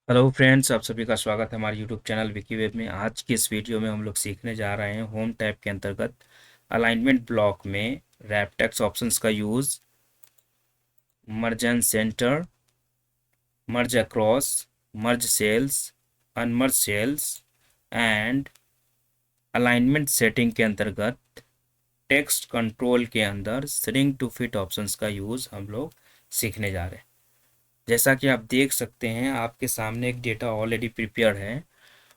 Hello friends, आप सभी का स्वागत है हमारे यूट्यूब चैनल विकी वेब में। आज की इस वीडियो में हम लोग सीखने जा रहे हैं होम टैब के अंतर्गत अलाइनमेंट ब्लॉक में रैप टेक्स्ट ऑप्शंस का use, merge and centre, merge across, merge cells, unmerge cells and alignment setting के अंतर्गत टेक्स्ट कंट्रोल के अंदर श्रिंक टू फिट ऑप्शंस का यूज़ हम लोग सीखने जा रहे हैं। जैसा कि आप देख सकते हैं, आपके सामने एक डेटा ऑलरेडी प्रिपेयर है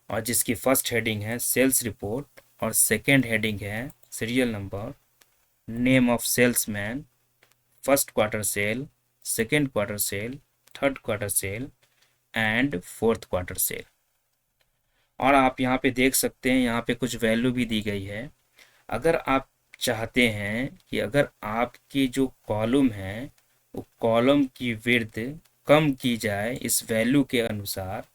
और जिसकी फर्स्ट हेडिंग है सेल्स रिपोर्ट और सेकंड हेडिंग है serial number, name of salesman, first quarter sale, second quarter sale, third quarter sale and fourth quarter sale. और आप यहाँ पे देख सकते हैं, यहाँ पे कुछ वैल्यू भी दी गई है। अगर आप चाहते हैं कि अगर आपकी जो कॉलम है वो कॉलम की विड्थ कम की जाए इस वैल्यू के अनुसार,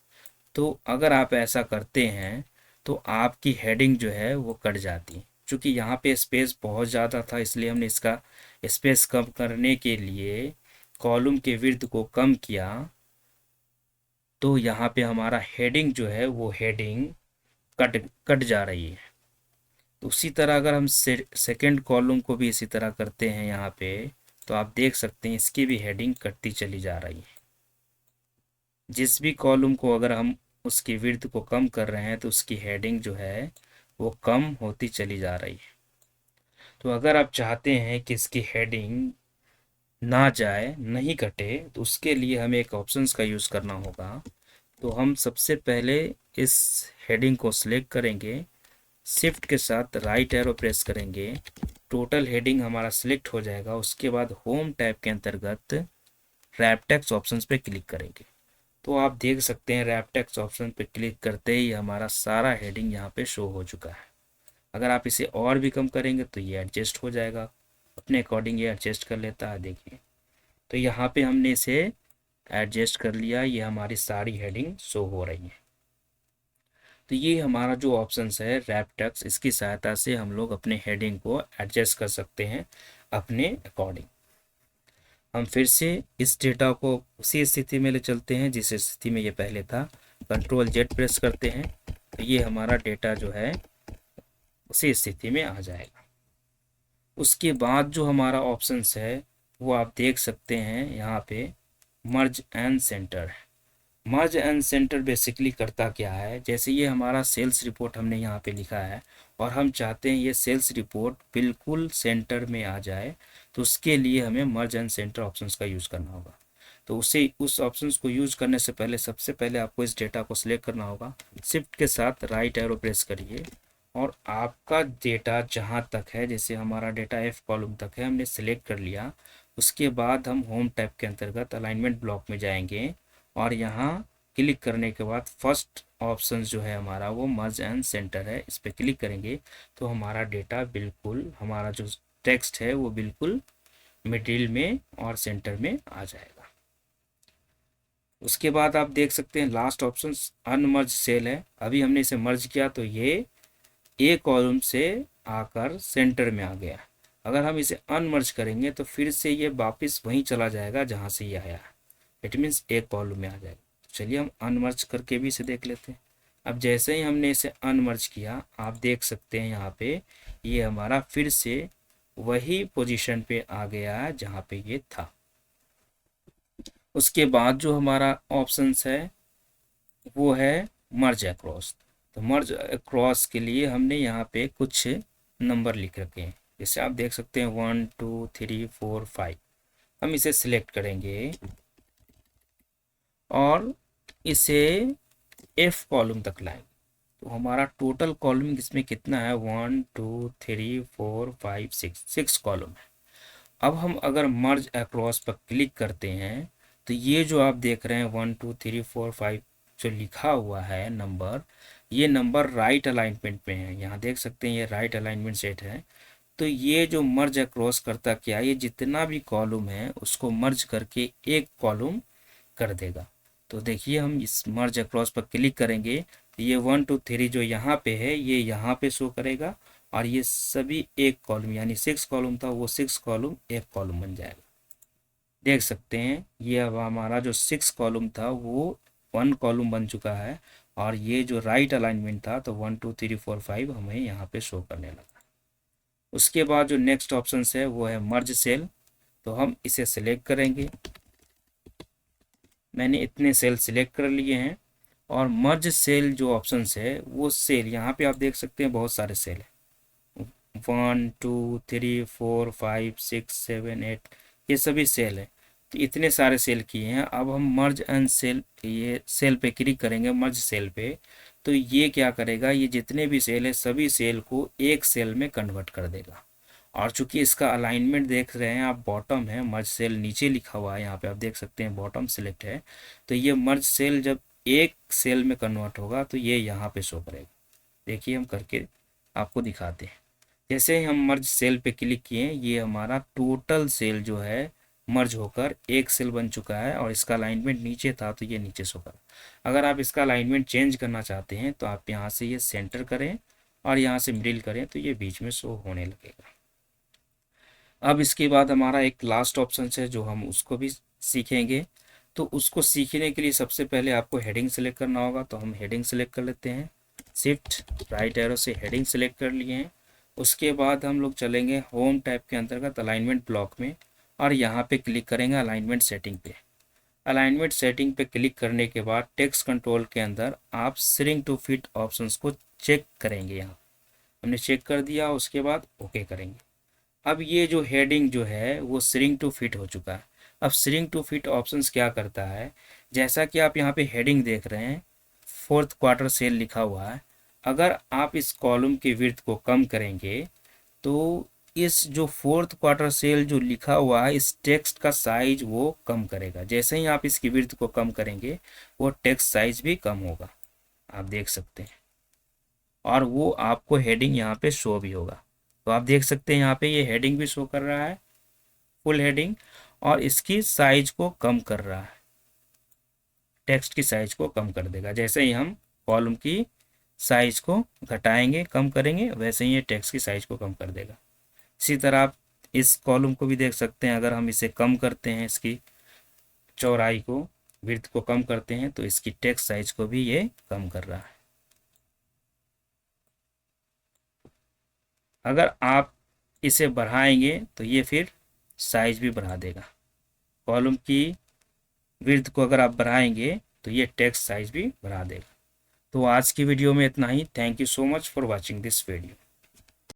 तो अगर आप ऐसा करते हैं तो आपकी हेडिंग जो है वो कट जाती है। चूँकि यहाँ पे स्पेस बहुत ज़्यादा था, इसलिए हमने इसका स्पेस कम करने के लिए कॉलम के विड्थ को कम किया, तो यहाँ पे हमारा हेडिंग जो है वो हेडिंग कट कट जा रही है। तो उसी तरह अगर हम सेकंड कॉलम को भी इसी तरह करते हैं यहाँ पे, तो आप देख सकते हैं इसकी भी हेडिंग कटती चली जा रही है। जिस भी कॉलम को अगर हम उसकी विड्थ को कम कर रहे हैं तो उसकी हेडिंग जो है वो कम होती चली जा रही है। तो अगर आप चाहते हैं कि इसकी हेडिंग ना जाए, नहीं कटे, तो उसके लिए हमें एक ऑप्शंस का यूज़ करना होगा। तो हम सबसे पहले इस हेडिंग को सिलेक्ट करेंगे, शिफ्ट के साथ राइट एरो प्रेस करेंगे, टोटल हेडिंग हमारा सिलेक्ट हो जाएगा। उसके बाद होम टैब के अंतर्गत रैप टेक्स्ट ऑप्शंस पे क्लिक करेंगे। तो आप देख सकते हैं रैप टेक्स्ट ऑप्शन पे क्लिक करते ही हमारा सारा हेडिंग यहाँ पे शो हो चुका है। अगर आप इसे और भी कम करेंगे तो ये एडजस्ट हो जाएगा, अपने अकॉर्डिंग ये एडजस्ट कर लेता है। देखिए, तो यहाँ पे हमने इसे एडजस्ट कर लिया, ये हमारी सारी हेडिंग शो हो रही है। तो ये हमारा जो ऑप्शंस है रैप टेक्स्ट, इसकी सहायता से हम लोग अपने हेडिंग को एडजस्ट कर सकते हैं अपने अकॉर्डिंग। हम फिर से इस डेटा को उसी स्थिति में ले चलते हैं जिस स्थिति में ये पहले था। कंट्रोल जेड प्रेस करते हैं तो ये हमारा डेटा जो है उसी स्थिति में आ जाएगा। उसके बाद जो हमारा ऑप्शंस है वो आप देख सकते हैं यहाँ पे मर्ज एंड सेंटर है। मर्ज एंड सेंटर बेसिकली करता क्या है, जैसे ये हमारा सेल्स रिपोर्ट हमने यहाँ पे लिखा है और हम चाहते हैं ये सेल्स रिपोर्ट बिल्कुल सेंटर में आ जाए, तो उसके लिए हमें मर्ज एंड सेंटर ऑप्शंस का यूज़ करना होगा। तो उस ऑप्शंस को यूज़ करने से पहले सबसे पहले आपको इस डेटा को सिलेक्ट करना होगा। शिफ्ट के साथ राइट एरो प्रेस करिए और आपका डेटा जहाँ तक है, जैसे हमारा डेटा एफ कॉलम तक है, हमने सिलेक्ट कर लिया। उसके बाद हम होम टैब के अंतर्गत अलाइनमेंट ब्लॉक में जाएंगे और यहाँ क्लिक करने के बाद फर्स्ट ऑप्शन जो है हमारा वो मर्ज एंड सेंटर है, इस पर क्लिक करेंगे तो हमारा डेटा बिल्कुल, हमारा जो टेक्स्ट है वो बिल्कुल मिडिल में और सेंटर में आ जाएगा। उसके बाद आप देख सकते हैं लास्ट ऑप्शन अनमर्ज सेल है। अभी हमने इसे मर्ज किया तो ये ए कॉलम से आकर सेंटर में आ गया। अगर हम इसे अनमर्ज करेंगे तो फिर से ये वापस वहीं चला जाएगा जहाँ से ये आया है। इट मीन्स एक कॉलम में आ जाएगा। तो चलिए हम अनमर्ज करके भी इसे देख लेते हैं। अब जैसे ही हमने इसे अनमर्ज किया, आप देख सकते हैं यहाँ पे ये हमारा फिर से वही पोजीशन पे आ गया है जहाँ पे ये था। उसके बाद जो हमारा ऑप्शंस है वो है मर्ज अक्रॉस। तो मर्ज अक्रॉस के लिए हमने यहाँ पे कुछ नंबर लिख रखे हैं, जैसे आप देख सकते हैं 1 2 3 4 5। हम इसे सिलेक्ट करेंगे और इसे एफ कॉलम तक लाएंगे। तो हमारा टोटल कॉलम इसमें कितना है, 1 2 3 4 5 6, 6 कॉलम है। अब हम अगर मर्ज अक्रॉस पर क्लिक करते हैं तो ये जो आप देख रहे हैं 1 2 3 4 5 जो लिखा हुआ है नंबर, ये नंबर राइट अलाइनमेंट में है। यहाँ देख सकते हैं ये राइट अलाइनमेंट सेट है। तो ये जो मर्ज अक्रॉस करता क्या, ये जितना भी कॉलम है उसको मर्ज करके एक कॉलम कर देगा। तो देखिए हम इस मर्ज अक्रॉस पर क्लिक करेंगे तो ये 1 2 3 जो यहाँ पे है ये यहाँ पे शो करेगा और ये सभी एक कॉलम, यानी 6 कॉलम था वो 6 कॉलम एक कॉलम बन जाएगा। देख सकते हैं ये अब हमारा जो 6 कॉलम था वो 1 कॉलम बन चुका है और ये जो राइट अलाइनमेंट था तो 1 2 3 4 5 हमें यहाँ पे शो करने लगा। उसके बाद जो नेक्स्ट ऑप्शन है वो है मर्ज सेल, तो हम इसे सिलेक्ट करेंगे। मैंने इतने सेल सिलेक्ट कर लिए हैं और मर्ज सेल जो ऑप्शन है वो सेल यहाँ पे आप देख सकते हैं बहुत सारे सेल हैं, 1 2 3 4 5 6 7 8, ये सभी सेल है। तो इतने सारे सेल किए हैं। अब हम मर्ज एंड सेल, ये सेल पे क्लिक करेंगे मर्ज सेल पे, तो ये क्या करेगा, ये जितने भी सेल है सभी सेल को एक सेल में कन्वर्ट कर देगा। और चूंकि इसका अलाइनमेंट देख रहे हैं आप, बॉटम है, मर्ज सेल नीचे लिखा हुआ है, यहाँ पे आप देख सकते हैं बॉटम सिलेक्ट है, तो ये मर्ज सेल जब एक सेल में कन्वर्ट होगा तो ये यहाँ पे शो करेगा। देखिए हम करके आपको दिखाते हैं। जैसे ही हम मर्ज सेल पे क्लिक किए, ये हमारा टोटल सेल जो है मर्ज होकर एक सेल बन चुका है और इसका अलाइनमेंट नीचे था तो ये नीचे शो करा। अगर आप इसका अलाइनमेंट चेंज करना चाहते हैं तो आप यहाँ से ये सेंटर करें और यहाँ से मिडिल करें तो ये बीच में शो होने लगेगा। अब इसके बाद हमारा एक लास्ट ऑप्शन है जो हम उसको भी सीखेंगे। तो उसको सीखने के लिए सबसे पहले आपको हेडिंग सेलेक्ट करना होगा, तो हम हेडिंग सेलेक्ट कर लेते हैं। शिफ्ट राइट एरो से हेडिंग सेलेक्ट कर लिए हैं। उसके बाद हम लोग चलेंगे होम टैब के अंतर्गत अलाइनमेंट ब्लॉक में और यहाँ पे क्लिक करेंगे अलाइनमेंट सेटिंग पे। अलाइनमेंट सेटिंग पे क्लिक करने के बाद टेक्स्ट कंट्रोल के अंदर आप श्रिंक टू फिट ऑप्शंस को चेक करेंगे। यहाँ हमने चेक कर दिया, उसके बाद ओके करेंगे। अब ये जो हेडिंग जो है वो श्रिंक टू फिट हो चुका है। अब श्रिंक टू फिट ऑप्शंस क्या करता है, जैसा कि आप यहाँ पे हेडिंग देख रहे हैं, फोर्थ क्वार्टर सेल लिखा हुआ है। अगर आप इस कॉलम की विड्थ को कम करेंगे तो इस जो फोर्थ क्वार्टर सेल जो लिखा हुआ है इस टेक्स्ट का साइज वो कम करेगा। जैसे ही आप इसकी विड्थ को कम करेंगे वो टेक्स्ट साइज भी कम होगा, आप देख सकते हैं। और वो आपको हेडिंग यहाँ पे शो भी होगा। तो आप देख सकते हैं यहाँ पे ये हेडिंग भी शो कर रहा है, फुल हेडिंग, और इसकी साइज को कम कर रहा है, टेक्स्ट की साइज को कम कर देगा। जैसे ही हम कॉलम की साइज को घटाएंगे, कम करेंगे, वैसे ही ये टेक्स्ट की साइज को कम कर देगा। इसी तरह आप इस कॉलम को भी देख सकते हैं, अगर हम इसे कम करते हैं, इसकी चौड़ाई को, विड्थ को कम करते हैं तो इसकी टेक्स्ट साइज को भी ये कम कर रहा है। अगर आप इसे बढ़ाएंगे तो ये फिर साइज भी बढ़ा देगा। कॉलम की विड्थ को अगर आप बढ़ाएंगे तो ये टेक्स्ट साइज भी बढ़ा देगा। तो आज की वीडियो में इतना ही। Thank you so much for watching this video.